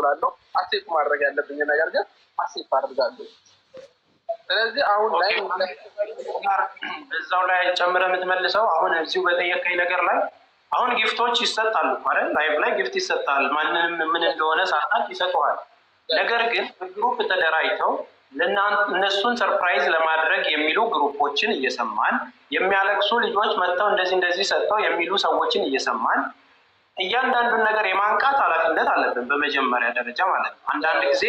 ላለው አክሴፕት ማድረግ ያለብኝ ነገር ግን አክሴፕት አድርጋለሁ። ስለዚህ አሁን ላይ እዛው ላይ ጨምረህ የምትመልሰው አሁን እዚሁ በጠየቀኝ ነገር ላይ አሁን ጊፍቶች ይሰጣሉ ማለት ላይቭ ላይ ጊፍት ይሰጣል። ማንንም ምን እንደሆነ ሳታውቅ ይሰጡሃል። ነገር ግን በግሩፕ ተደራጅተው እነሱን ሰርፕራይዝ ለማድረግ የሚሉ ግሩፖችን እየሰማን የሚያለቅሱ ልጆች መጥተው እንደዚህ እንደዚህ ሰጥተው የሚሉ ሰዎችን እየሰማን እያንዳንዱን ነገር የማንቃት ኃላፊነት አለብን በመጀመሪያ ደረጃ ማለት ነው። አንዳንድ ጊዜ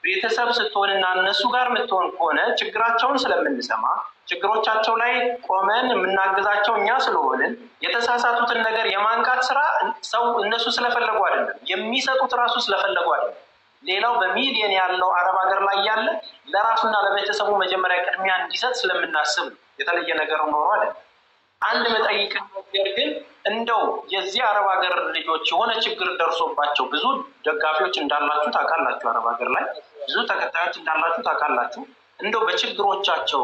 ቤተሰብ ስትሆንና እነሱ ጋር የምትሆን ከሆነ ችግራቸውን ስለምንሰማ ችግሮቻቸው ላይ ቆመን የምናግዛቸው እኛ ስለሆንን የተሳሳቱትን ነገር የማንቃት ስራ ሰው እነሱ ስለፈለጉ አይደለም የሚሰጡት ራሱ ስለፈለጉ አይደለም። ሌላው በሚሊየን ያለው አረብ ሀገር ላይ ያለ ለራሱና ለቤተሰቡ መጀመሪያ ቅድሚያ እንዲሰጥ ስለምናስብ የተለየ ነገር ኖሮ አይደለም። አንድ መጠይቅ ነገር ግን እንደው የዚህ አረብ ሀገር ልጆች የሆነ ችግር ደርሶባቸው ብዙ ደጋፊዎች እንዳላችሁ ታውቃላችሁ፣ አረብ ሀገር ላይ ብዙ ተከታዮች እንዳላችሁ ታውቃላችሁ። እንደው በችግሮቻቸው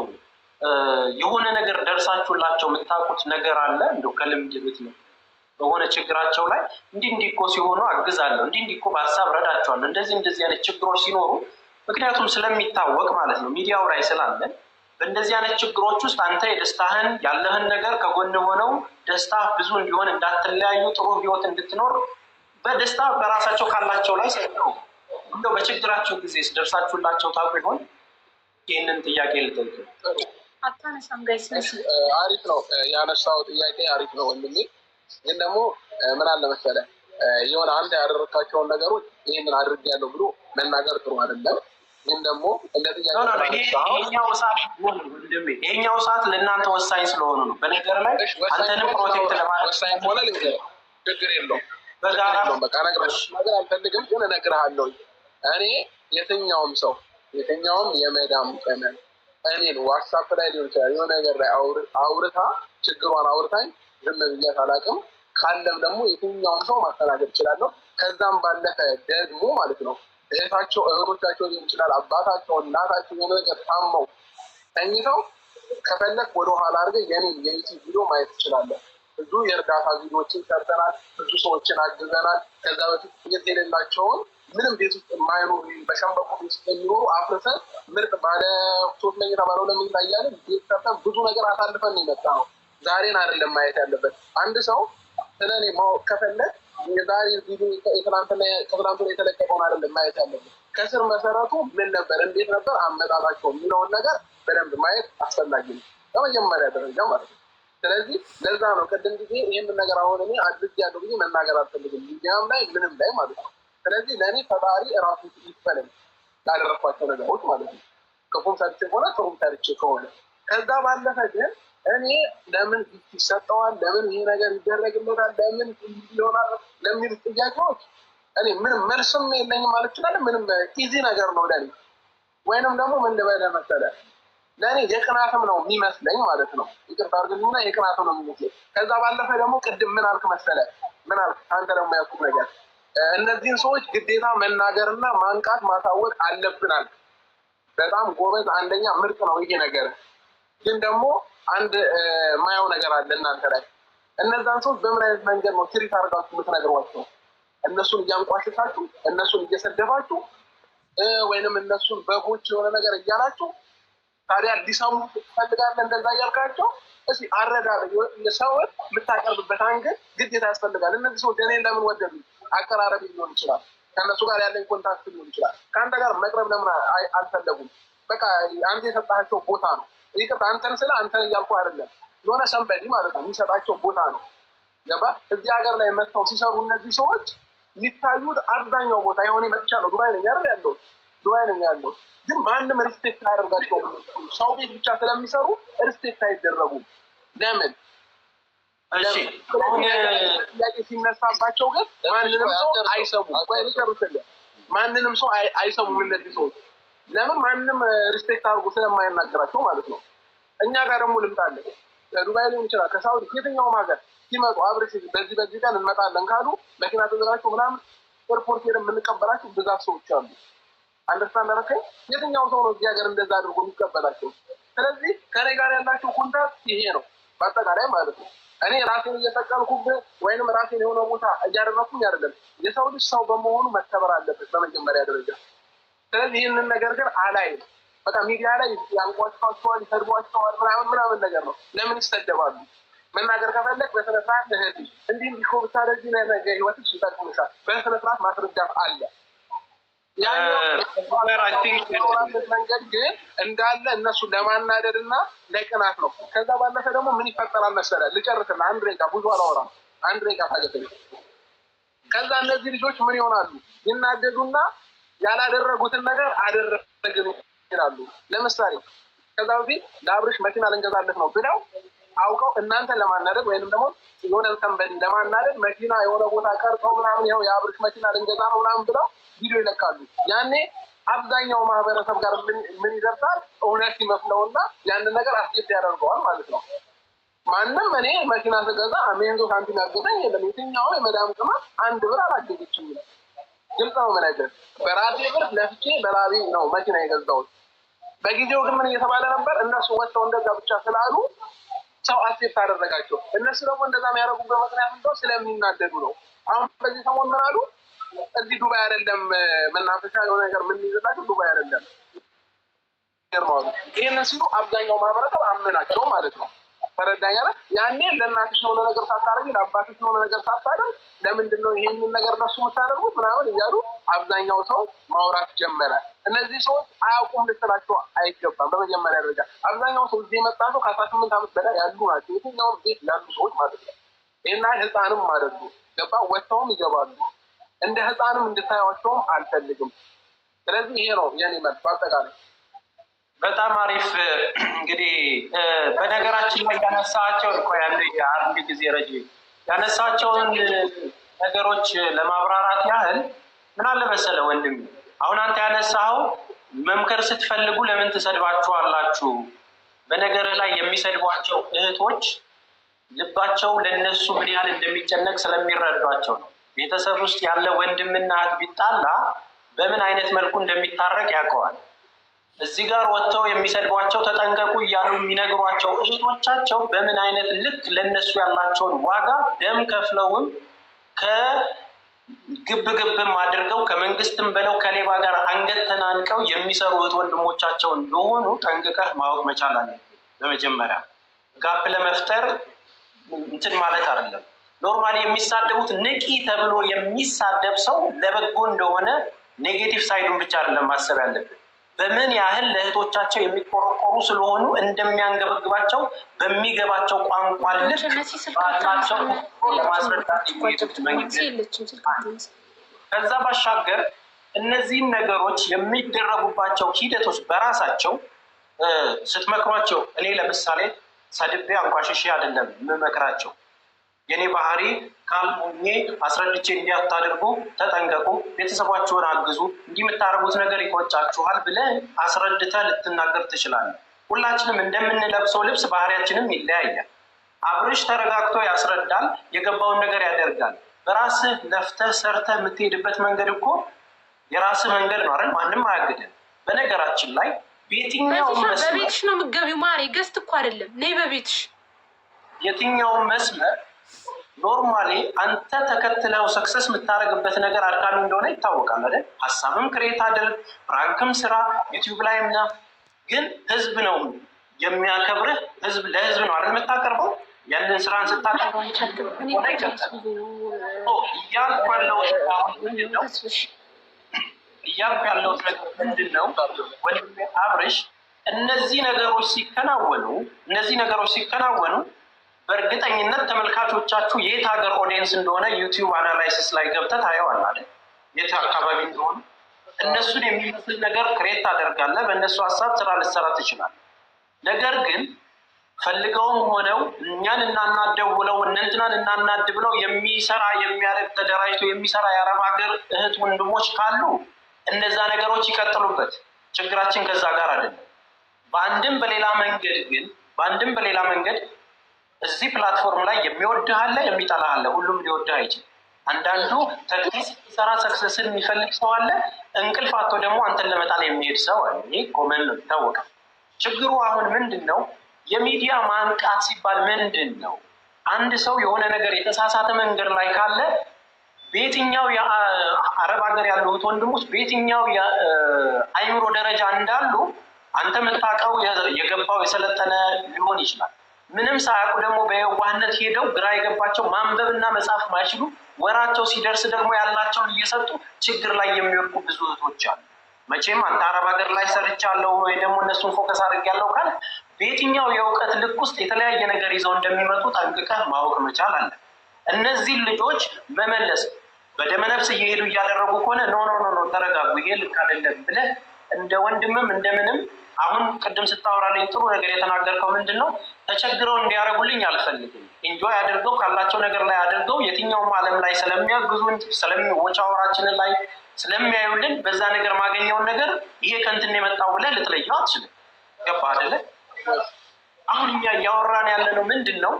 የሆነ ነገር ደርሳችሁላቸው የምታውቁት ነገር አለ? እንደው ከልምድ ቤት ነው በሆነ ችግራቸው ላይ እንዲህ እኮ ሲሆኑ አግዛለሁ፣ እንዲህ እኮ በሀሳብ ረዳቸዋለሁ፣ እንደዚህ አይነት ችግሮች ሲኖሩ ምክንያቱም ስለሚታወቅ ማለት ነው ሚዲያው ላይ ስላለን በእንደዚህ አይነት ችግሮች ውስጥ አንተ የደስታህን ያለህን ነገር ከጎን ሆነው ደስታ ብዙ እንዲሆን እንዳትለያዩ ጥሩ ህይወት እንድትኖር በደስታ በራሳቸው ካላቸው ላይ ሰጥተው እንደው በችግራቸው ጊዜ ደርሳችሁላቸው ታውቁ ይሆን? ይህንን ጥያቄ ልጠይቅ። አሪፍ ነው ያነሳው ጥያቄ አሪፍ ነው ወንድሜ። ግን ደግሞ ምን አለ መሰለህ የሆነ አንተ ያደረካቸውን ነገሮች ይህንን አድርጌያለሁ ብሎ መናገር ጥሩ አይደለም። ግን ደግሞ ይሄኛው ሰዓት ለእናንተ ወሳኝ ስለሆኑ ነው። በነገር ላይ አንተንም ፕሮቴክት ለማድረግ ወሳኝ ሆነ ልንገርህ፣ ችግር የለውም በቃ ነገር አልፈልግም፣ ግን እነግርሃለሁ። እኔ የትኛውም ሰው የትኛውም የመዳም ቀመን እኔን ዋትሳፕ ላይ ሊሆን ይችላል የሆነ ነገር ላይ አውርታ ችግሯን አውርታኝ ዝም ብያት አላውቅም። ካለም ደግሞ የትኛውም ሰው ማስተናገድ እችላለሁ። ከዛም ባለፈ ደግሞ ማለት ነው እህቶቻቸው ሊሆን ይችላል አባታቸው እናታቸው የሆነ ነገር ታመው ተኝተው ከፈለክ ወደኋላ አድርገህ የኔን የዩቲዩብ ቪዲዮ ማየት ትችላለህ። ብዙ የእርዳታ ቪዲዮዎችን ሰርተናል፣ ብዙ ሰዎችን አግዘናል። ከዛ በፊት ቤት የሌላቸውን ምንም ቤት ውስጥ የማይኖሩ በሸንበቆ ቤት ውስጥ የሚኖሩ አፍርሰን ምርጥ ባለ ሶስት መኝታ ባለ ሁለት መኝታ እያለን ቤት ሰርተን ብዙ ነገር አሳልፈን የመጣ ነው። ዛሬን አይደለም ማየት ያለበት። አንድ ሰው ስለኔ ማወቅ ከፈለግ የዛሬ ቪዲዮ ከትላንቱ የተለቀቀውን አይደለም ማየት ያለበት። ከስር መሰረቱ ምን ነበር፣ እንዴት ነበር አመጣጣቸው የሚለውን ነገር በደንብ ማየት አስፈላጊ ነው በመጀመሪያ ደረጃ ማለት ነው። ስለዚህ ለዛ ነው ቅድም ጊዜ ይህንን ነገር አሁን እኔ አድርጌያለሁ ጊዜ መናገር አልፈልግም ሚዲያም ላይ ምንም ላይ ማለት ነው። ስለዚህ ለእኔ ፈጣሪ እራሱ ይክፈለኝ ላደረኳቸው ነገሮች ማለት ነው። ክፉም ሰርቼ ከሆነ ጥሩም ሰርቼ ከሆነ ከዛ ባለፈ ግን እኔ ለምን ይሰጠዋል፣ ለምን ይሄ ነገር ይደረግለታል፣ ለምን ይሆናል ለሚሉ ጥያቄዎች እኔ ምንም መልስም የለኝም ማለት ይችላል። ምንም ኢዚ ነገር ነው ለኔ። ወይንም ደግሞ ምን ልበልህ መሰለህ ለእኔ የቅናትም ነው የሚመስለኝ ማለት ነው። ይቅርታ አድርግልኝና የቅናትም ነው የሚመስለኝ። ከዛ ባለፈ ደግሞ ቅድም ምን አልክ መሰለህ፣ ምን አልክ አንተ ደግሞ ያልኩት ነገር እነዚህን ሰዎች ግዴታ መናገርና ማንቃት ማሳወቅ አለብናል። በጣም ጎበዝ፣ አንደኛ ምርጥ ነው ይሄ ነገር። ግን ደግሞ አንድ ማየው ነገር አለ እናንተ ላይ። እነዛን ሰዎች በምን አይነት መንገድ ነው ትሪት አድርጋችሁ የምትነግሯቸው? እነሱን እያንቋሽሻችሁ፣ እነሱን እየሰደባችሁ፣ ወይንም እነሱን በጎች የሆነ ነገር እያላችሁ ታዲያ ሊሰሙ ትፈልጋለህ? እንደዛ እያልካቸው እስኪ አረዳለ ሰውን የምታቀርብበት አንገድ ግዴታ ያስፈልጋል። እነዚህ ሰዎች እኔን ለምን ወደዱ? አቀራረብ ሊሆን ይችላል፣ ከእነሱ ጋር ያለኝ ኮንታክት ሊሆን ይችላል። ከአንተ ጋር መቅረብ ለምን አልፈለጉም? በቃ አንተ የሰጣቸው ቦታ ነው። ይቅርታ አንተን ስለ አንተን እያልኩ አይደለም፣ የሆነ ሰንበዲ ማለት ነው የሚሰጣቸው ቦታ ነው። ገባ? እዚህ ሀገር ላይ መጥተው ሲሰሩ እነዚህ ሰዎች የሚታዩት አብዛኛው ቦታ የሆነ መጥቻለሁ። ዱባይ ነኝ ያለው ግን ማንም ሪስፔክት አያደርጋቸውም። ሰው ቤት ብቻ ስለሚሰሩ ሪስፔክት አይደረጉም። ለምን? ጥያቄ ሲነሳባቸው ግን ማንንም ሰው አይሰሙም። ማንንም ሰው አይሰሙም እነዚህ ሰዎች። ለምን? ማንም ሪስፔክት አድርጎ ስለማይናገራቸው ማለት ነው። እኛ ጋር ደግሞ ልምጣለ ከዱባይ ሊሆን ይችላል ከሳውዲ የትኛውም ሀገር ሲመጡ አብረሽ በዚህ ቀን እንመጣለን ካሉ መኪና ተዘጋጅቶ ምናምን ኤርፖርት ሄደን የምንቀበላቸው ብዛት ሰዎች አሉ። አንደርስታንድ አደረከኝ? የትኛው ሰው ነው እዚህ ሀገር እንደዛ አድርጎ የሚቀበላቸው? ስለዚህ ከኔ ጋር ያላቸው ኮንታክት ይሄ ነው በአጠቃላይ ማለት ነው። እኔ ራሴን እየሰቀልኩብህ ወይንም ራሴን የሆነ ቦታ እያደረኩኝ አይደለም። የሰው ልጅ ሰው በመሆኑ መከበር አለበት በመጀመሪያ ደረጃ። ስለዚህ ይህንን ነገር ግን አላይም። በቃ ሚዲያ ላይ ያንቋቸዋቸዋል፣ ይሰድቧቸዋል፣ ምናምን ነገር ነው። ለምን ይሰደባሉ? መናገር ከፈለግ በስነስርዓት እህል እንዲህ እንዲህ እኮ ብታደርጊ ነገ ህይወትሽ ይጠቅምሻል። በስነስርዓት ማስረዳት አለ። መንገድ ግን እንዳለ እነሱ ለማናደድ እና ለቅናት ነው። ከዛ ባለፈ ደግሞ ምን ይፈጠራል መሰለህ? ልጨርስና አንድ ደቂቃ ብዙ አላወራም። አንድ ደቂቃ ታገተኝ። ከዛ እነዚህ ልጆች ምን ይሆናሉ? ይናደዱና ያላደረጉትን ነገር አደረግን ይላሉ። ለምሳሌ ከዛ በፊት ለአብርሽ መኪና ልንገዛለት ነው ብለው አውቀው እናንተን ለማናደድ ወይንም ደግሞ የሆነ ሰንበድ ለማናደድ መኪና የሆነ ቦታ ቀርጸው ምናምን ይኸው የአብርሽ መኪና ልንገዛ ነው ምናምን ብለው ቪዲዮ ይለቃሉ። ያኔ አብዛኛው ማህበረሰብ ጋር ምን ይደርሳል? እውነት ይመስለውና ያንን ነገር አስኬት ያደርገዋል ማለት ነው። ማንም እኔ መኪና ስገዛ ሜንዞ ሳንቲም ያገዘኝ የለም። የትኛው የመዳም ቅመም አንድ ብር አላገዘችም። ግልጽ ነው መናገር። በራሴ ብር ለፍቼ በላቤ ነው መኪና የገዛሁት። በጊዜው ግን ምን እየተባለ ነበር? እነሱ ወጥተው እንደዛ ብቻ ስላሉ ሰው አክሴፕት አደረጋቸው። እነሱ ደግሞ እንደዛ የሚያደርጉበት ምክንያት እንደው ስለሚናደዱ ነው። አሁን በዚህ ሰሞን ምን አሉ? እዚህ ዱባይ አይደለም መናፈሻ የሆነ ነገር ምን ይዘላችሁ ዱባይ አይደለም ይርማሉ። ይሄንን ሲሉ አብዛኛው ማህበረሰብ አመናቸው ማለት ነው። ተረዳኛ ላይ ያኔ ለእናትሽ የሆነ ነገር ሳታደርጊ ለአባትሽ የሆነ ነገር ሳታደርግ ለምንድን ነው ይሄንን ነገር እነሱ የምታደርጉት ምናምን እያሉ አብዛኛው ሰው ማውራት ጀመረ። እነዚህ ሰዎች አያውቁም ልትላቸው አይገባም። በመጀመሪያ ደረጃ አብዛኛው ሰው እዚህ የመጣ ሰው ከ18 ዓመት በላይ ያሉ ናቸው። የትኛውም ቤት ያሉ ሰዎች ማለት ነው። ይህና ህፃንም ማደርጉ ገባ ወጥተውም ይገባሉ። እንደ ህፃንም እንድታያቸውም አልፈልግም። ስለዚህ ይሄ ነው የኔ መልስ በአጠቃላይ። በጣም አሪፍ። እንግዲህ በነገራችን ላይ ያነሳቸው አንድ ጊዜ ረጅ ያነሳቸውን ነገሮች ለማብራራት ያህል ምን አለ መሰለ ወንድም፣ አሁን አንተ ያነሳኸው መምከር ስትፈልጉ ለምን ትሰድባችኋላችሁ? በነገር ላይ የሚሰድቧቸው እህቶች ልባቸው ለነሱ ምን ያህል እንደሚጨነቅ ስለሚረዷቸው ነው። ቤተሰብ ውስጥ ያለ ወንድምና እህት ቢጣላ በምን አይነት መልኩ እንደሚታረቅ ያውቀዋል። እዚህ ጋር ወጥተው የሚሰድቧቸው ተጠንቀቁ እያሉ የሚነግሯቸው እህቶቻቸው በምን አይነት ልክ ለነሱ ያላቸውን ዋጋ ደም ከፍለውም ከግብግብም አድርገው ከመንግስትም በለው ከሌባ ጋር አንገት ተናንቀው የሚሰሩ እህት ወንድሞቻቸው እንደሆኑ ጠንቅቀህ ማወቅ መቻል አለ። በመጀመሪያ ጋፕ ለመፍጠር እንትን ማለት አይደለም። ኖርማሊ የሚሳደቡት ንቂ ተብሎ የሚሳደብ ሰው ለበጎ እንደሆነ ኔጌቲቭ ሳይዱን ብቻ አይደለም ማሰብ ያለብን። በምን ያህል ለእህቶቻቸው የሚቆረቆሩ ስለሆኑ እንደሚያንገበግባቸው በሚገባቸው ቋንቋ ልክ ባላቸው ለማስረዳት የሚሄዱት መንገድ። ከዛ ባሻገር እነዚህን ነገሮች የሚደረጉባቸው ሂደቶች በራሳቸው ስትመክሯቸው፣ እኔ ለምሳሌ ሰድቤ አንቋሽሼ አይደለም የምመክራቸው። የኔ ባህሪ ካልሞኜ አስረድቼ እንዲያታደርጉ ተጠንቀቁ፣ ቤተሰባችሁን አግዙ፣ እንዲህ የምታደርጉት ነገር ይቆጫችኋል ብለህ አስረድተህ ልትናገር ትችላለህ። ሁላችንም እንደምንለብሰው ልብስ ባህሪያችንም ይለያያል። አብርሽ ተረጋግቶ ያስረዳል፣ የገባውን ነገር ያደርጋል። በራስህ ለፍተህ ሰርተህ የምትሄድበት መንገድ እኮ የራስህ መንገድ ነው አይደል? ማንም አያግድም። በነገራችን ላይ በየትኛውም መስመር በቤትሽ ነው የምትገቢው ማሪ፣ ገዝት እኮ አይደለም ነይ በቤትሽ። የትኛውም መስመር ኖርማሊ አንተ ተከትለው ሰክሰስ የምታደርግበት ነገር አድካሚ እንደሆነ ይታወቃል አይደል? ሀሳብም ክሬት አድርግ፣ ፕራንክም ስራ፣ ዩቲዩብ ላይም ና። ግን ህዝብ ነው የሚያከብርህ። ህዝብ ለህዝብ ነው አይደል የምታቀርበው? ያንን ስራን ስታቀርበው እያልኩ ያለሁት ምንድን ነው ወንድሜ አብርሽ፣ እነዚህ ነገሮች ሲከናወኑ በእርግጠኝነት ተመልካቾቻችሁ የት ሀገር ኦዲየንስ እንደሆነ ዩቲዩብ አናላይሲስ ላይ ገብተህ ታየዋለህ። የት አካባቢ እንደሆነ እነሱን የሚመስል ነገር ክሬት ታደርጋለህ። በእነሱ ሀሳብ ስራ ልትሰራ ትችላለህ። ነገር ግን ፈልገውም ሆነው እኛን እናናደው ብለው እነንትናን እናናድ ብለው የሚያደርግ ተደራጅቶ የሚሰራ የአረብ ሀገር እህት ወንድሞች ካሉ እነዛ ነገሮች ይቀጥሉበት። ችግራችን ከዛ ጋር አይደለም። በአንድም በሌላ መንገድ እዚህ ፕላትፎርም ላይ የሚወድህ አለ፣ የሚጠላህ አለ። ሁሉም ሊወድህ አይችልም። አንዳንዱ ተክሊስ ሲሰራ ሰክሰስን የሚፈልግ ሰው አለ። እንቅልፍ አጥቶ ደግሞ አንተን ለመጣል የሚሄድ ሰው አለ። ይህ ኮመን ነው፣ ይታወቃል። ችግሩ አሁን ምንድን ነው? የሚዲያ ማንቃት ሲባል ምንድን ነው? አንድ ሰው የሆነ ነገር የተሳሳተ መንገድ ላይ ካለ በየትኛው የአረብ ሀገር ያሉት ወንድሞች በየትኛው የአይምሮ ደረጃ እንዳሉ አንተ የምታውቀው የገባው የሰለጠነ ሊሆን ይችላል። ምንም ሳያውቁ ደግሞ በየዋህነት ሄደው ግራ የገባቸው ማንበብና መጻፍ ማይችሉ ወራቸው ሲደርስ ደግሞ ያላቸውን እየሰጡ ችግር ላይ የሚወድቁ ብዙ እህቶች አሉ። መቼም አንተ አረብ ሀገር ላይ ሰርቻለሁ ወይ ደግሞ እነሱን ፎከስ አድርጌያለሁ ካል በየትኛው የእውቀት ልክ ውስጥ የተለያየ ነገር ይዘው እንደሚመጡ ጠንቅቀህ ማወቅ መቻል አለ። እነዚህ ልጆች መመለስ በደመነፍስ እየሄዱ እያደረጉ ከሆነ ኖ ተረጋጉ፣ ይሄ ልክ አይደለም ብለህ እንደ ወንድምም እንደምንም አሁን ቅድም ስታወራልኝ ጥሩ ነገር የተናገርከው ምንድን ነው? ተቸግረው እንዲያደርጉልኝ አልፈልግም። ኢንጆይ አድርገው ካላቸው ነገር ላይ አድርገው የትኛውም ዓለም ላይ ስለሚያግዙን ወጫወራችንን ላይ ስለሚያዩልን በዛ ነገር ማገኘውን ነገር ይሄ ከንትን የመጣው ብለህ ልትለየው አትችልም። ገባ አይደለ? አሁን እኛ እያወራን ያለ ነው ምንድን ነው?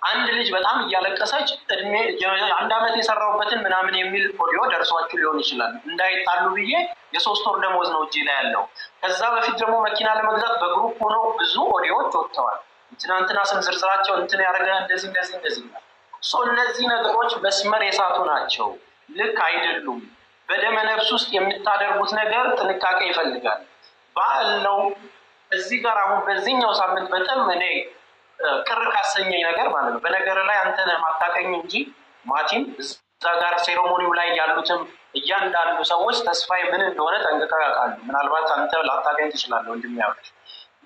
አንድ ልጅ በጣም እያለቀሰች እድሜ 1 ዓመት የሰራሁበትን ምናምን የሚል ኦዲዮ ደርሷችሁ ሊሆን ይችላል። እንዳይጣሉ ብዬ የ3 ወር ደሞዝ ነው እጄ ላይ ያለው። ከዛ በፊት ደግሞ መኪና ለመግዛት በግሩፕ ሆነው ብዙ ኦዲዮዎች ወጥተዋል። ትናንትና ስም ዝርዝራቸው እንትን ያደረገ እንደዚህ እነዚህ ነገሮች መስመር የሳቱ ናቸው። ልክ አይደሉም። በደመ ነፍስ ውስጥ የምታደርጉት ነገር ጥንቃቄ ይፈልጋል። በዓል ነው። እዚህ ጋር አሁን በዚህኛው ሳምንት በጣም እኔ ቅር ካሰኘኝ ነገር ማለት ነው፣ በነገር ላይ አንተ ነህ ማታቀኝ እንጂ ማቲም እዛ ጋር ሴሬሞኒው ላይ ያሉትም እያንዳንዱ ሰዎች ተስፋዬ ምን እንደሆነ ጠንቅቀው ያውቃሉ። ምናልባት አንተ ላታቀኝ ትችላለህ ወንድሜ።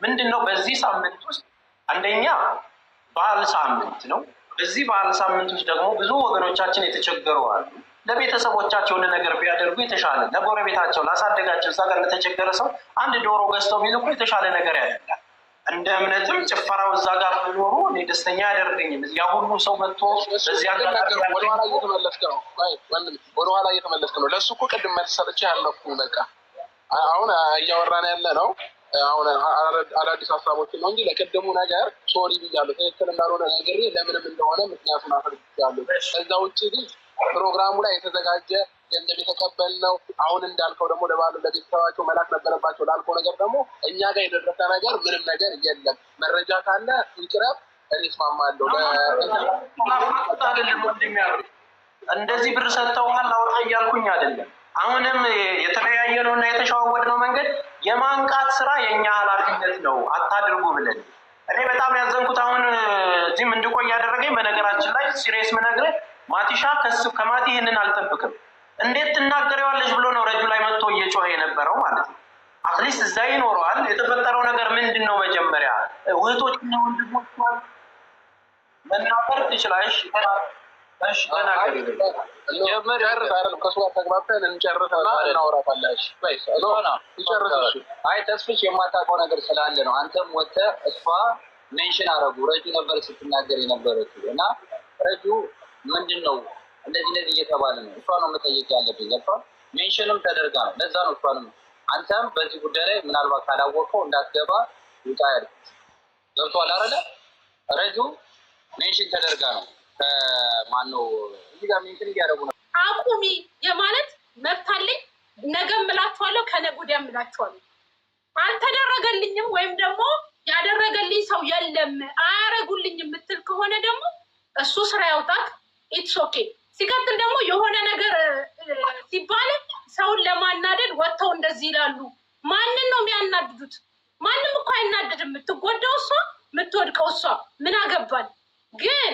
ምንድን ነው በዚህ ሳምንት ውስጥ አንደኛ በዓል ሳምንት ነው። በዚህ በዓል ሳምንት ውስጥ ደግሞ ብዙ ወገኖቻችን የተቸገሩ አሉ። ለቤተሰቦቻቸው የሆነ ነገር ቢያደርጉ የተሻለ፣ ለጎረቤታቸው ላሳደጋቸው እዛ ጋር ለተቸገረ ሰው አንድ ዶሮ ገዝተው ቢልኩ የተሻለ ነገር ያደርጋል። እንደ እምነትም ጭፈራው እዛ ጋር መኖሩ እኔ ደስተኛ ያደርገኝም። ያ ሁሉ ሰው መጥቶ በዚህ ወደኋላ እየተመለስክ ነው። ለእሱ እኮ ቅድም መልስ ሰጥቼ ያለኩ በቃ አሁን እያወራን ያለ ነው። አሁን አዳዲስ ሀሳቦችን ነው እንጂ ለቅድሙ ነገር ሶሪ ብያለሁ። ትክክል እንዳልሆነ ነግሬ ለምንም እንደሆነ ምክንያቱን አፈርጃለሁ። ከዛ ውጭ ግን ፕሮግራሙ ላይ የተዘጋጀ ገንዘብ የተቀበልነው አሁን እንዳልከው ደግሞ ለባሉ ለቤተሰባቸው መላክ ነበረባቸው ላልከው ነገር ደግሞ እኛ ጋር የደረሰ ነገር ምንም ነገር የለም። መረጃ ካለ ይቅረብ፣ እኔ እስማማለሁ። እንደዚህ ብር ሰጥተውሃል አውጣ እያልኩኝ አይደለም። አሁንም የተለያየ ነው እና የተሸዋወድነው መንገድ የማንቃት ስራ የእኛ ኃላፊነት ነው። አታድርጉ ብለን እኔ በጣም ያዘንኩት አሁን እዚህም እንድቆይ ያደረገኝ በነገራችን ላይ ሲሪየስ ምነግርህ ማቲሻ ከማቲ ይህንን አልጠብቅም። እንዴት ትናገሪዋለች ብሎ ነው ረጁ ላይ መጥቶ እየጮኸ የነበረው ማለት ነው። አትሊስት እዛ ይኖረዋል። የተፈጠረው ነገር ምንድን ነው? መጀመሪያ እህቶችና ወንድሞች መናገር ትችላለሽ። ተስፍሽ የማታውቀው ነገር ስላለ ነው። አንተም ወጥተህ እሷ ሜንሽን አረጉ ረጁ ነበር ስትናገር የነበረችው እና ረጁ ምንድን ነው እንደዚህ እየተባለ ነው። እሷ ነው መጠየቅ ያለብኝ። ገብቷል? ሜንሽንም ተደርጋ ነው። ለዛ ነው እሷንም አንተም በዚህ ጉዳይ ላይ ምናልባት ካላወቀው እንዳትገባ ውጣ ያልኩት። ገብቷል አይደለ? ረጁ ሜንሽን ተደርጋ ነው። ማነው እዚህ ጋር ሜንሽን እያደረጉ ነው። አቁሚ የማለት መብት አለኝ። ነገ እምላችኋለሁ፣ ከነገ ወዲያ እምላችኋለሁ። አልተደረገልኝም ወይም ደግሞ ያደረገልኝ ሰው የለም አያረጉልኝ የምትል ከሆነ ደግሞ እሱ ስራ ያውጣት። ኢትስ ኦኬ። ሲቀጥል ደግሞ የሆነ ነገር ሲባል ሰውን ለማናደድ ወጥተው እንደዚህ ይላሉ። ማንን ነው የሚያናድዱት? ማንም እኮ አይናደድም። የምትጎዳው እሷ፣ የምትወድቀው እሷ። ምን አገባል? ግን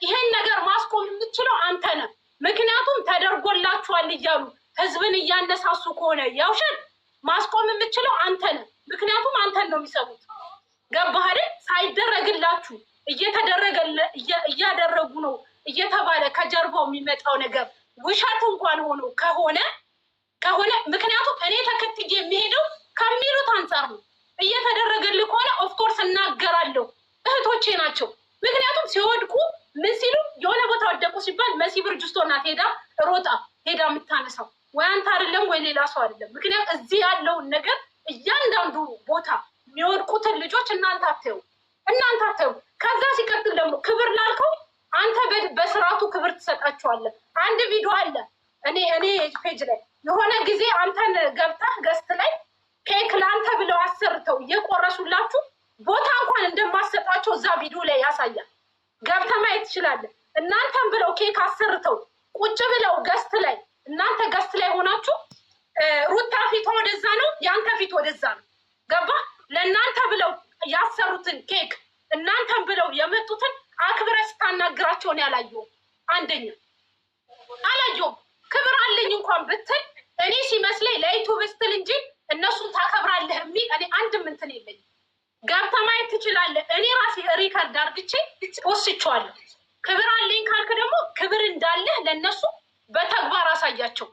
ይሄን ነገር ማስቆም የምትችለው አንተ ነህ። ምክንያቱም ተደርጎላችኋል እያሉ ህዝብን እያነሳሱ ከሆነ ያውሸን ማስቆም የምትችለው አንተ ነህ። ምክንያቱም አንተን ነው የሚሰሙት። ገባህ አይደል? ሳይደረግላችሁ እያደረጉ ነው እየተባለ ከጀርባው የሚመጣው ነገር ውሸት እንኳን ሆኖ ከሆነ ምክንያቱም እኔ ተከትዬ የሚሄደው ከሚሉት አንጻር ነው። እየተደረገልህ ከሆነ ኦፍኮርስ እናገራለሁ። እህቶቼ ናቸው። ምክንያቱም ሲወድቁ ምን ሲሉ የሆነ ቦታ ወደቁ ሲባል መሲ ብርጅስቶን ናት ሮጣ ሄዳ የምታነሳው፣ ወይ አንተ አይደለም ወይ ሌላ ሰው አይደለም። ምክንያቱም እዚህ ያለውን ነገር እያንዳንዱ ቦታ የሚወድቁትን ልጆች እናንተ አታዩ። ከዛ ሲቀጥል ደግሞ ክብር ላልከው አንተ በስርዓቱ ክብር ትሰጣችኋለህ። አንድ ቪዲዮ አለ እኔ ፔጅ ላይ የሆነ ጊዜ አንተን ገብተህ ገስት ላይ ኬክ ለአንተ ብለው አሰርተው እየቆረሱላችሁ ቦታ እንኳን እንደማሰጣቸው እዛ ቪዲዮ ላይ ያሳያል። ገብተህ ማየት ትችላለህ። እናንተም ብለው ኬክ አሰርተው ቁጭ ብለው ገስት ላይ እናንተ ገስት ላይ ሆናችሁ ሩታ ፊቷ ወደዛ ነው፣ ያንተ ፊት ወደዛ ነው። ገባ? ለእናንተ ብለው ያሰሩትን ኬክ እናንተም ብለው የመጡትን አክብረህ ስታናግራቸውን ያላየሁም። አንደኛ አላየሁም። ክብር አለኝ እንኳን ብትል እኔ ሲመስለኝ ለዩቱብ ስትል እንጂ እነሱን ታከብራለህ የሚል እኔ አንድም እንትን የለኝም። ገብተህ ማየት ትችላለህ። እኔ ራሴ ሪከርድ አድርግቼ ወስቼዋለሁ። ክብር አለኝ ካልክ ደግሞ ክብር እንዳለህ ለእነሱ በተግባር አሳያቸው።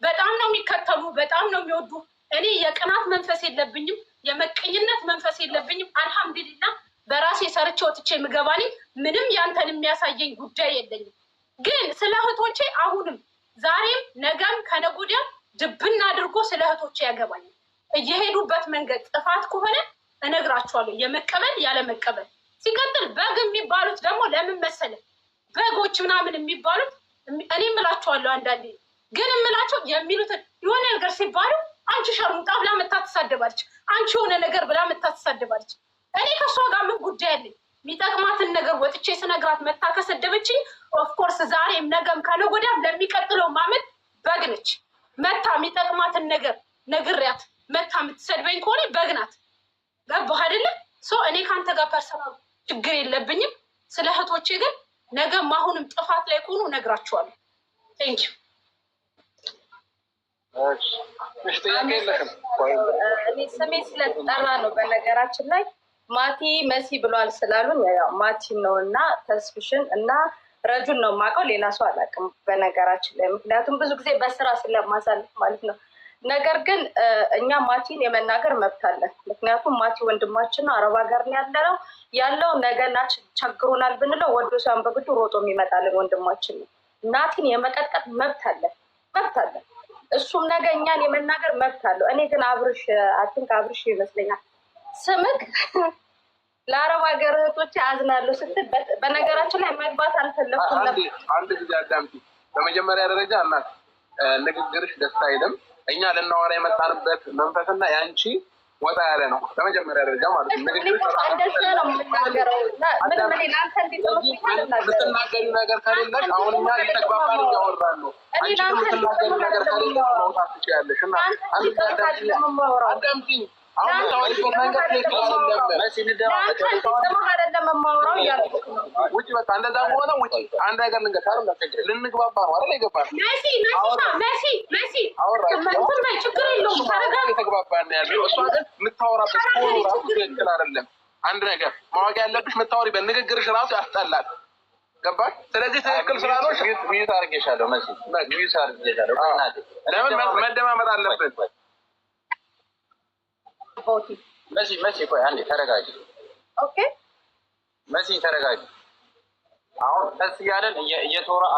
በጣም ነው የሚከተሉ፣ በጣም ነው የሚወዱ። እኔ የቅናት መንፈስ የለብኝም፣ የመቀኝነት መንፈስ የለብኝም። አልሐምዱሊላህ በራሴ ሰርቼ ወጥቼ የምገባኝ ምንም ያንተን የሚያሳየኝ ጉዳይ የለኝም። ግን ስለ እህቶቼ አሁንም ዛሬም ነገም ከነገ ወዲያም ድብና አድርጎ ስለ እህቶቼ ያገባኝ። እየሄዱበት መንገድ ጥፋት ከሆነ እነግራቸዋለሁ፣ የመቀበል ያለ መቀበል። ሲቀጥል በግ የሚባሉት ደግሞ ለምን መሰለ በጎች ምናምን የሚባሉት እኔ እምላቸዋለሁ። አንዳንዴ ግን እምላቸው የሚሉትን የሆነ ነገር ሲባሉ አንቺ ሸርሙጣ ብላ መታ ትሳደባለች፣ አንቺ የሆነ ነገር ብላ መታ ትሳደባለች። እኔ ከሷ ጋር ምን ጉዳይ አለኝ? የሚጠቅማትን ነገር ወጥቼ ስነግራት መታ ከሰደበችኝ ኦፍኮርስ ዛሬም ነገም ከነገ ወዲያም ለሚቀጥለው ማመት በግ ነች። መታ የሚጠቅማትን ነገር ነግሪያት መታ የምትሰድበኝ ከሆነ በግ ናት። ገባህ አይደለም? እኔ ከአንተ ጋር ፐርሰናል ችግር የለብኝም። ስለ እህቶቼ ግን ነገም አሁንም ጥፋት ላይ ከሆኑ እነግራቸዋለሁ። ቴንኪው። እኔ ስሜ ስለተጠራ ነው። በነገራችን ላይ ማቲ መሲ ብሏል ስላሉን ያው ማቲ ነው እና ተስፍሽን እና ረጁን ነው የማውቀው፣ ሌላ ሰው አላውቅም በነገራችን ላይ ምክንያቱም ብዙ ጊዜ በስራ ስለማሳልፍ ማለት ነው። ነገር ግን እኛ ማቲን የመናገር መብት አለን። ምክንያቱም ማቲ ወንድማችን ነው፣ አረብ ሀገር ነው ያለው ነገና ቸግሮናል ብንለው ወዶ ሳይሆን በግዱ ሮጦ የሚመጣልን ወንድማችን ነው። ናቲን የመቀጥቀጥ መብት አለን። እሱም ነገ እኛን የመናገር መብት አለው። እኔ ግን አብርሽ አብርሽ ይመስለኛል ስምክ ለአረብ ሀገር እህቶች አዝናለሁ ስትል በነገራችን ላይ መግባት አልፈለኩም። አንድ ጊዜ አዳምጪ። በመጀመሪያ ደረጃ እናት ንግግርሽ ደስ አይልም። እኛ ልናወራ የመጣንበት መንፈስና የአንቺ ወጣ ያለ ነው። በመጀመሪያ ደረጃ ማለት ነው። ምትናገሪ ነገር ከሌለሽ አሁን እኛ የተግባባን እያወራን ነው። አንቺ ምትናገሪ ነገር ከሌለሽ መውጣት ትችያለሽ። እና አዳምጪኝ። አሁን ታወሪበት መንገድ ትክክል አይደለም። ውጭ በቃ እንደዛ ከሆነ ውጭ። አንድ ነገር ልንገርሽ አይደል? ልንግባባ ነው አይደል? የገባን የተግባባን ያለው እሷ ግን የምታወራበት ሆኑ ራሱ ትክክል አይደለም። አንድ ነገር ማወቅ ያለብሽ የምታወሪበት ንግግርሽ ራሱ ያስጠላል። ገባሽ? ስለዚህ ትክክል ስላልሆንሽ ሚዩት አድርጌሻለሁ። ለምን መደማመጥ አለብን? መሲ ቆይ አንዴ ተረጋጊ። ኦኬ መሲ ተረጋጊ። አሁን ቀስ እያለን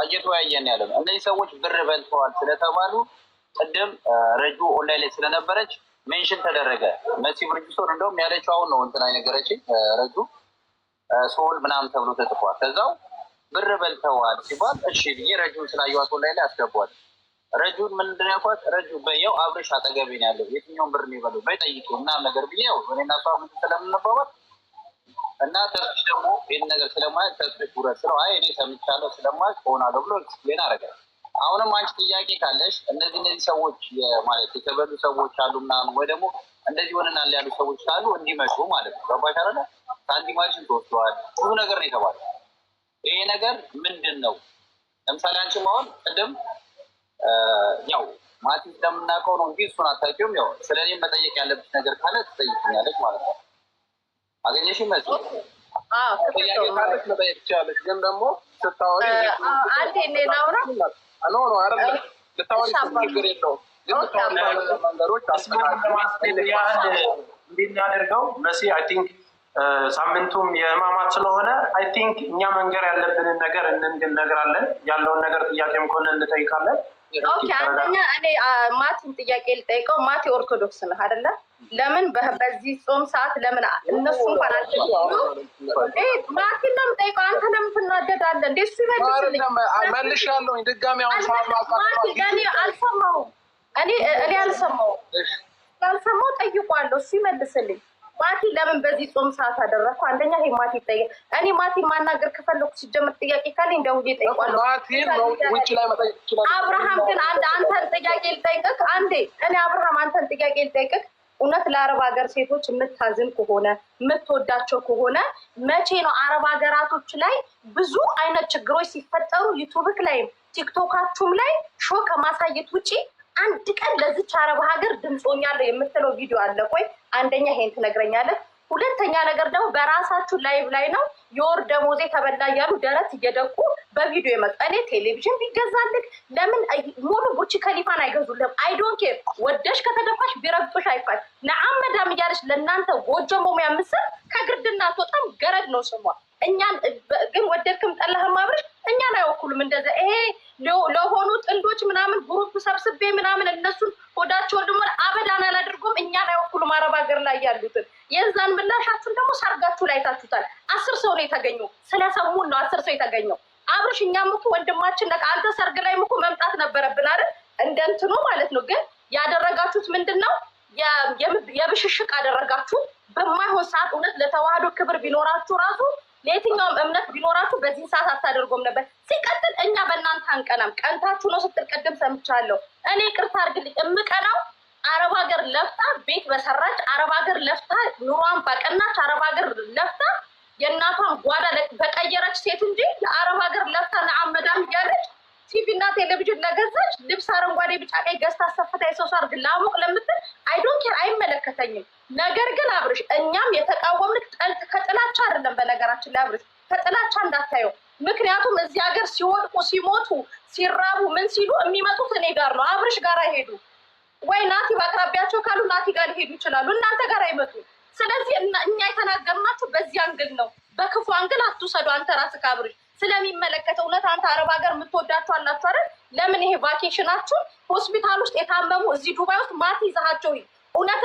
እየተወያየን ያለ ነው። እነዚህ ሰዎች ብር በልተዋል ስለተባሉ ቅድም ረጁ ኦንላይን ላይ ስለነበረች ሜንሽን ተደረገ። መሲ ብርጅስቶን እንደውም ያለችው አሁን ነው እንትን አይነገረችኝ። ረጁ ሶል ምናምን ተብሎ ተጽፏል። ከዛው ብር በልተዋል ሲባል እሺ ብዬ ረጁን ስላየዋት ኦንላይን ላይ አስገቧል። ረጁን ምንድን ያልኳት ረጁ በየው አብረሽ አጠገቤ ነው ያለው የትኛውን ብር ነው የበለው በጠይቁ እና ነገር ብዬ ያው እኔና እሷ ምን ስለምንባባል እና ተስፋ ደግሞ ይህን ነገር ስለማያውቅ ተስፋ ውረድ ስለው አይ እኔ ሰምቻለሁ ስለማያውቅ ሆናለሁ ብሎ ኤክስፕሌን አደረገ። አሁንም አንቺ ጥያቄ ካለሽ እነዚህ ሰዎች ማለት የተበሉ ሰዎች አሉ ምናምን ወይ ደግሞ እንደዚህ ሆነናል ያሉ ሰዎች ካሉ እንዲመጡ ማለት ነው። ገባሽ አይደለ? ሳንቲማችን ተወስደዋል ብዙ ነገር ነው የተባለ። ይሄ ነገር ምንድን ነው? ለምሳሌ አንቺም አሁን ቅድም ያው ማቲ ስለምናውቀው ነው እንጂ እሱን አታውቂውም። ያው ስለኔ መጠየቅ ያለብሽ ነገር ካለ ትጠይቅኛለች ማለት ነው። አገኘሽ መስ ጥያቄ ካለች መጠየቅ ትችላለች። ግን ደግሞ ስታወሪ አንዴ ሌላውራ ኖ አይደለም ልታወሪ ችግር የለውም። ግን ስታወሪ መንገዶች እንዲናደርገው መሲ አይ ቲንክ ሳምንቱም የህማማት ስለሆነ አይ ቲንክ እኛ መንገር ያለብንን ነገር እንነግራለን። ያለውን ነገር ጥያቄም ከሆነ እንጠይቃለን። ኦኬ አንደኛ እኔ ማቲን ጥያቄ ልጠይቀው። ማቲ ኦርቶዶክስ ነህ አይደለ? ለምን በዚህ ጾም ሰዓት ለምን እነሱ እንኳን አልተሉ ማቲ ነው የምጠይቀው። አንተ ለምን ትናደዳለህ እንዴ? እሱ ይመልስልኝ። መልሻለሁ ድጋሚ አሁን ማቲ እኔ አልሰማሁም። እኔ አልሰማሁም ጠይቋለሁ። እሱ ይመልስልኝ። ማቲ ለምን በዚህ ጾም ሰዓት አደረኩ? አንደኛ ይሄ ማቲ ይጠይቅ። እኔ ማቲ ማናገር ከፈለኩ ሲጀምር ጥያቄ ካለኝ ደውዬ እጠይቀዋለሁ። አብርሃም ግን አንተን ጥያቄ ልጠይቅህ አንዴ። እኔ አብርሃም አንተን ጥያቄ ልጠይቅህ። እውነት ለአረብ ሀገር ሴቶች የምታዝን ከሆነ የምትወዳቸው ከሆነ መቼ ነው አረብ ሀገራቶች ላይ ብዙ አይነት ችግሮች ሲፈጠሩ ዩቱብክ ላይም ቲክቶካችሁም ላይ ሾ ከማሳየት ውጪ አንድ ቀን ለዚች አረብ ሀገር ድምፆኛለሁ የምትለው ቪዲዮ አለ ወይ? አንደኛ ይሄን ትነግረኛለህ። ሁለተኛ ነገር ደግሞ በራሳችሁ ላይቭ ላይ ነው የወር ደሞዜ ተበላ እያሉ ደረት እየደቁ በቪዲዮ የመጣ እኔ ቴሌቪዥን ቢገዛልክ ለምን ሙሉ ቡርች ከሊፋን አይገዙልህም? አይዶን ኬር ወደሽ ከተደፋሽ ቢረግጦሽ አይፋል ነዓም መዳም እያለች ለእናንተ ጎጆ መሙያ ምስል ከግርድና አትወጣም። ገረድ ነው ስሟ። እኛን ግን ወደድክም ጠላህም አብረሽ እኛን አይወኩሉም። እንደዚ ይሄ ለሆኑ ጥንዶች ምናምን ግሩፕ ሰብስቤ ምናምን እነሱን ሆዳቸውን ድማ አበዳን አላድርጎም። እኛን አይወኩሉም። አረብ ሀገር ላይ ያሉትን የዛን ምላሻችሁን ደግሞ ሰርጋችሁ ላይ ታችሁታል። 10 ሰው ነው የተገኘው። ስለሰሙን ነው 10 ሰው የተገኘው። አብርሽ እኛም እኮ ወንድማችን ነህ። አንተ ሰርግ ላይ እኮ መምጣት ነበረብን አይደል? እንደንትኑ ማለት ነው። ግን ያደረጋችሁት ምንድን ነው? የብሽሽቅ አደረጋችሁ። በማይሆን ሰዓት እውነት ለተዋህዶ ክብር ቢኖራችሁ ራሱ ለየትኛውም እምነት ቢኖራችሁ በዚህ ሰዓት አታደርጎም ነበር። ሲቀጥል እኛ በእናንተ አንቀናም። ቀንታችሁ ነው ስትል ቅድም ሰምቻለሁ። እኔ ቅርታ አድርግልኝ እምቀናው አረብ ሀገር ለፍታ ቤት በሰራች አረብ ሀገር ለፍታ ኑሯን በቀናች አረብ ሀገር ለፍታ የእናቷን ጓዳ በቀየረች ሴት እንጂ ለአረብ ሀገር ለፍታ ነዓመዳም እያለች ቲቪ እና ቴሌቪዥን ለገዛች ልብስ አረንጓዴ ቢጫ ቀይ ገዝታ አሰፍታ የሰው ሰርግ ላሙቅ ለምትል አይዶን ኬር አይመለከተኝም። ነገር ግን አብርሽ እኛም የተቃወምንክ ከጥላቻ አይደለም። በነገራችን ላይ አብርሽ ከጥላቻ እንዳታየው። ምክንያቱም እዚህ ሀገር ሲወድቁ ሲሞቱ ሲራቡ ምን ሲሉ የሚመጡት እኔ ጋር ነው። አብርሽ ጋር አይሄዱ ወይ ናቲ በአቅራቢያቸው ካሉ ናቲ ጋር ሊሄዱ ይችላሉ። እናንተ ጋር አይመጡ። ስለዚህ እኛ የተናገርናችሁ በዚህ አንግል ነው። በክፉ አንግል አትውሰዱ። አንተ ራስህ ከአብርሽ ስለሚመለከተው እውነት አንተ አረብ ሀገር የምትወዳችሁ አላችሁ አይደል? ለምን ይሄ ቫኬሽናችሁን ሆስፒታል ውስጥ የታመሙ እዚህ ዱባይ ውስጥ ማት ይዛሃቸው እውነት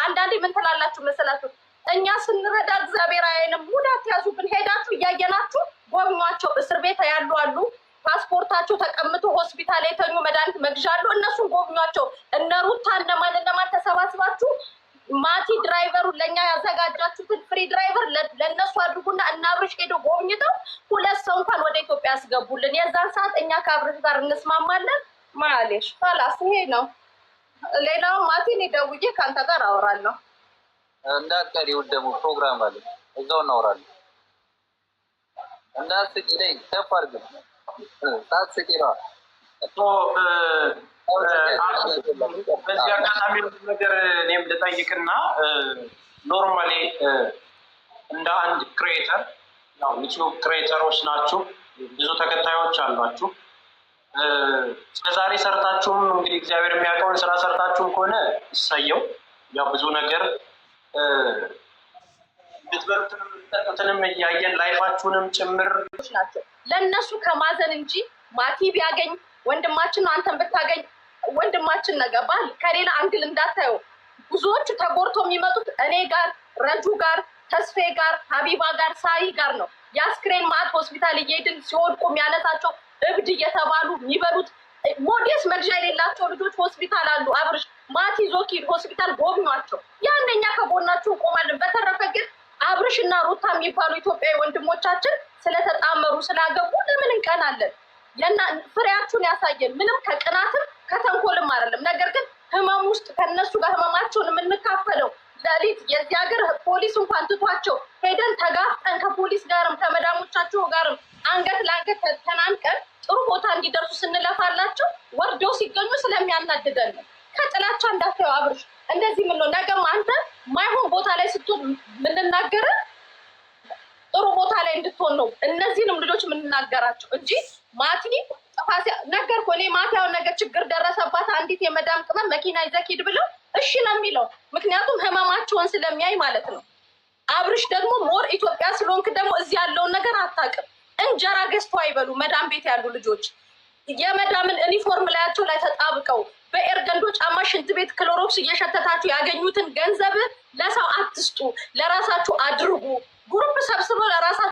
አንዳንዴ ምን ትላላችሁ መሰላችሁ? እኛ ስንረዳ እግዚአብሔር አይንም ሙዳት ያዙብን። ሄዳችሁ እያየናችሁ ጎብኟቸው። እስር ቤት ያሉ አሉ ፓስፖርታቸው ተቀምጦ ሆስፒታል የተኙ መድኃኒት መግዣሉ። እነሱን ጎብኟቸው። እነ ሩታ እነማን ተሰባስባችሁ ማቲ ድራይቨሩን ለእኛ ያዘጋጃችሁትን ፍሪ ድራይቨር ለእነሱ አድርጉና እና አብርሽ ሄዶ ጎብኝተው 2 ሰው እንኳን ወደ ኢትዮጵያ ያስገቡልን። የዛን ሰዓት እኛ ከአብርሽ ጋር እንስማማለን። ማሌሽ ፋላስ ይሄ ነው። ሌላው ማቲን ደውዬ ከአንተ ጋር አወራለሁ። እንዳትቀሪ ደግሞ ፕሮግራም አለ እዛው እናወራለን። እንዳትስቂ ላይ ከፍ አድርግ ታስቂ ነው። በዚህ አጋጣሚ ነገር እኔም ልጠይቅና ኖርማሊ እንደ አንድ ክሬተር ያው ዩቲዩብ ክሬተሮች ናችሁ፣ ብዙ ተከታዮች አሏችሁ። እስከዛሬ ሰርታችሁም እንግዲህ እግዚአብሔር የሚያውቀውን ስራ ሰርታችሁም ከሆነ ይሳየው። ያው ብዙ ነገር ብትበሉትንም ብትጠጡትንም እያየን ላይፋችሁንም ጭምር ናቸው። ለእነሱ ከማዘን እንጂ ማቲ ቢያገኝ ወንድማችን ነው፣ አንተን ብታገኝ ወንድማችን ነገባል። ከሌላ አንግል እንዳታየው። ብዙዎቹ ተጎርቶ የሚመጡት እኔ ጋር፣ ረጁ ጋር፣ ተስፌ ጋር፣ ሀቢባ ጋር፣ ሳሪ ጋር ነው። የአስክሬን ማት ሆስፒታል እየሄድን ሲወድቁ የሚያነሳቸው እብድ እየተባሉ የሚበሉት ሞዴስ መግዣ የሌላቸው ልጆች ሆስፒታል አሉ። አብርሽ ማቲ ዞኪ ሆስፒታል ጎብኟቸው። ያንኛ ከጎናችሁ እንቆማለን። በተረፈ ግን አብርሽ እና ሩታ የሚባሉ ኢትዮጵያዊ ወንድሞቻችን ስለተጣመሩ ስላገቡ ለምን እንቀናለን? ፍሬያችሁን ያሳየን። ምንም ከቅናትም ከተንኮልም አይደለም። ነገር ግን ህመም ውስጥ ከነሱ ጋር ህመማቸውን የምንካፈለው ሌሊት የዚህ ሀገር ፖሊስ እንኳን ትቷቸው ሄደን ተጋፍጠን ከፖሊስ ጋርም ከመዳሞቻቸው ጋርም አንገት ለአንገት ተናንቀን ጥሩ ቦታ እንዲደርሱ ስንለፋላቸው ወርደው ሲገኙ ስለሚያናድደን ነው። ከጥላቻ እንዳታየው አብርሽ። እንደዚህ ምን ነው ነገም አንተ ማይሆን ቦታ ላይ ስትሆን የምንናገረ ጥሩ ቦታ ላይ እንድትሆን ነው እነዚህንም ልጆች የምንናገራቸው እንጂ ማቲ ጥፋት ነገር እኮ እኔ ማቲ ያው ነገር ችግር ደረሰባት አንዲት የመዳም ቅመም መኪና ይዘህ ሂድ ብለው እሺ ነው የሚለው። ምክንያቱም ህመማቸውን ስለሚያይ ማለት ነው። አብርሽ ደግሞ ሞር ኢትዮጵያ ስለሆንክ ደግሞ እዚህ ያለውን ነገር አታውቅም። እንጀራ ገዝተው አይበሉ መዳም ቤት ያሉ ልጆች የመዳምን ዩኒፎርም ላያቸው ላይ ተጣብቀው በኤርገንዶ ጫማ ሽንት ቤት ክሎሮክስ እየሸተታችሁ ያገኙትን ገንዘብ ለሰው አትስጡ፣ ለራሳችሁ አድርጉ። ግሩፕ ሰብስበው ለራሳችሁ